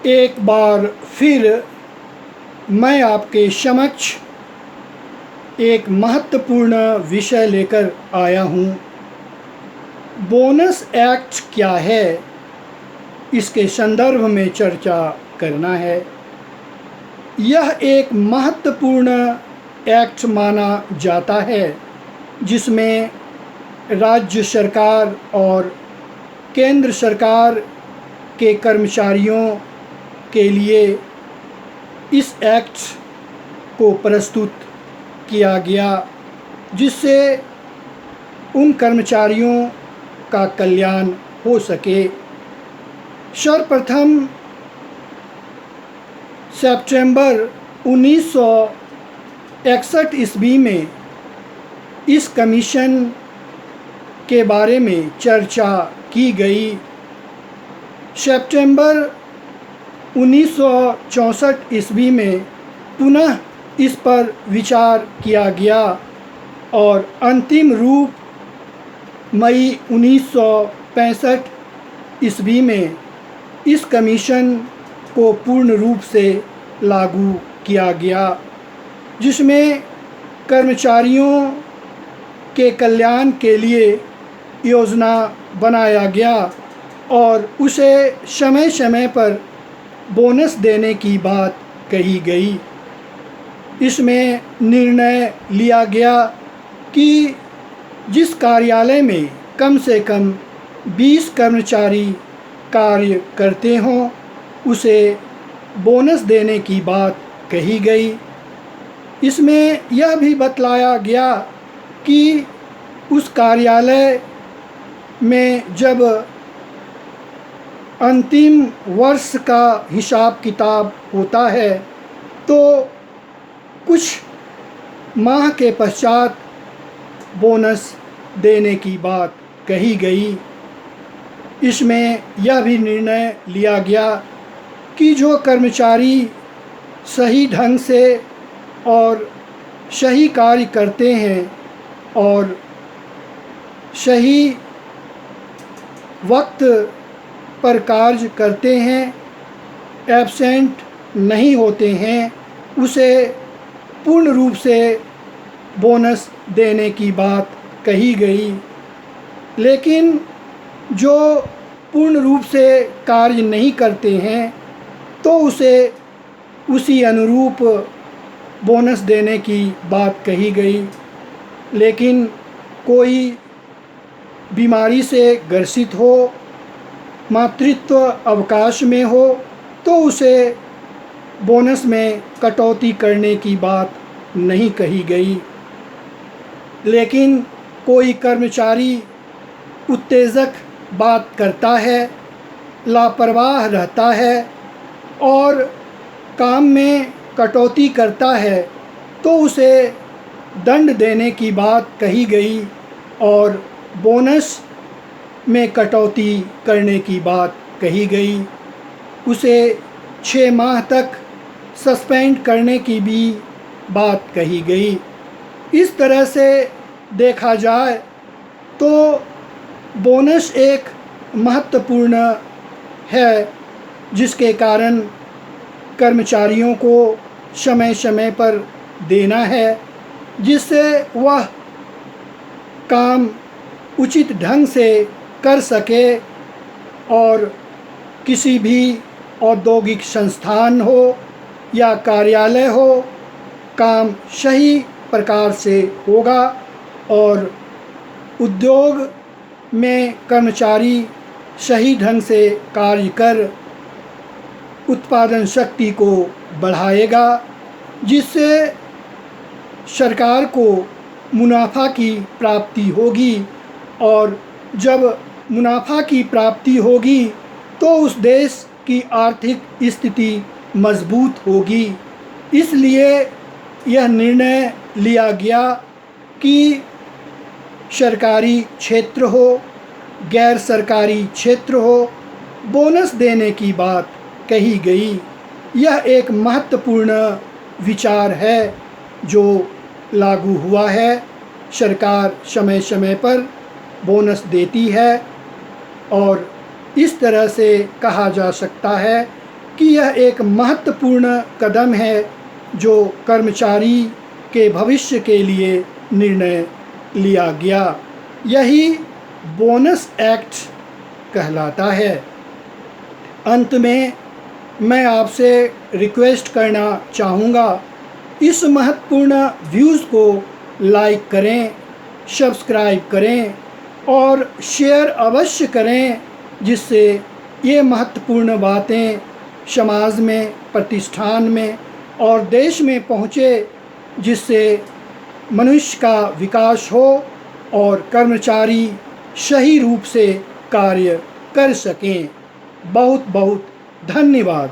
एक बार फिर मैं आपके समक्ष एक महत्वपूर्ण विषय लेकर आया हूँ। बोनस एक्ट क्या है, इसके संदर्भ में चर्चा करना है। यह एक महत्वपूर्ण एक्ट माना जाता है जिसमें राज्य सरकार और केंद्र सरकार के कर्मचारियों के लिए इस एक्ट को प्रस्तुत किया गया, जिससे उन कर्मचारियों का कल्याण हो सके। सर्वप्रथम सितंबर 1961 ईस्वी में इस कमीशन के बारे में चर्चा की गई। सितंबर 1964 ईस्वी में पुनः इस पर विचार किया गया और अंतिम रूप मई 1965 ईस्वी में इस कमीशन को पूर्ण रूप से लागू किया गया, जिसमें कर्मचारियों के कल्याण के लिए योजना बनाया गया और उसे समय समय पर बोनस देने की बात कही गई। इसमें निर्णय लिया गया कि जिस कार्यालय में कम से कम 20 कर्मचारी कार्य करते हों, उसे बोनस देने की बात कही गई। इसमें यह भी बतलाया गया कि उस कार्यालय में जब अंतिम वर्ष का हिसाब किताब होता है तो कुछ माह के पश्चात बोनस देने की बात कही गई। इसमें यह भी निर्णय लिया गया कि जो कर्मचारी सही ढंग से और सही कार्य करते हैं और सही वक्त पर कार्य करते हैं, एब्सेंट नहीं होते हैं, उसे पूर्ण रूप से बोनस देने की बात कही गई। लेकिन जो पूर्ण रूप से कार्य नहीं करते हैं तो उसे उसी अनुरूप बोनस देने की बात कही गई। लेकिन कोई बीमारी से ग्रसित हो, मातृत्व अवकाश में हो, तो उसे बोनस में कटौती करने की बात नहीं कही गई। लेकिन कोई कर्मचारी उत्तेजक बात करता है, लापरवाह रहता है और काम में कटौती करता है तो उसे दंड देने की बात कही गई और बोनस में कटौती करने की बात कही गई। उसे 6 माह तक सस्पेंड करने की भी बात कही गई। इस तरह से देखा जाए तो बोनस एक महत्वपूर्ण है, जिसके कारण कर्मचारियों को समय समय पर देना है, जिससे वह काम उचित ढंग से कर सके और किसी भी औद्योगिक संस्थान हो या कार्यालय हो, काम सही प्रकार से होगा और उद्योग में कर्मचारी सही ढंग से कार्य कर उत्पादन शक्ति को बढ़ाएगा, जिससे सरकार को मुनाफा की प्राप्ति होगी और जब मुनाफा की प्राप्ति होगी तो उस देश की आर्थिक स्थिति मजबूत होगी। इसलिए यह निर्णय लिया गया कि सरकारी क्षेत्र हो, गैर सरकारी क्षेत्र हो, बोनस देने की बात कही गई। यह एक महत्वपूर्ण विचार है जो लागू हुआ है। सरकार समय समय पर बोनस देती है और इस तरह से कहा जा सकता है कि यह एक महत्वपूर्ण कदम है जो कर्मचारी के भविष्य के लिए निर्णय लिया गया। यही बोनस एक्ट कहलाता है। अंत में मैं आपसे रिक्वेस्ट करना चाहूँगा, इस महत्वपूर्ण व्यूज़ को लाइक करें, सब्सक्राइब करें और शेयर अवश्य करें, जिससे ये महत्वपूर्ण बातें समाज में, प्रतिष्ठान में और देश में पहुँचे, जिससे मनुष्य का विकास हो और कर्मचारी सही रूप से कार्य कर सकें। बहुत बहुत धन्यवाद।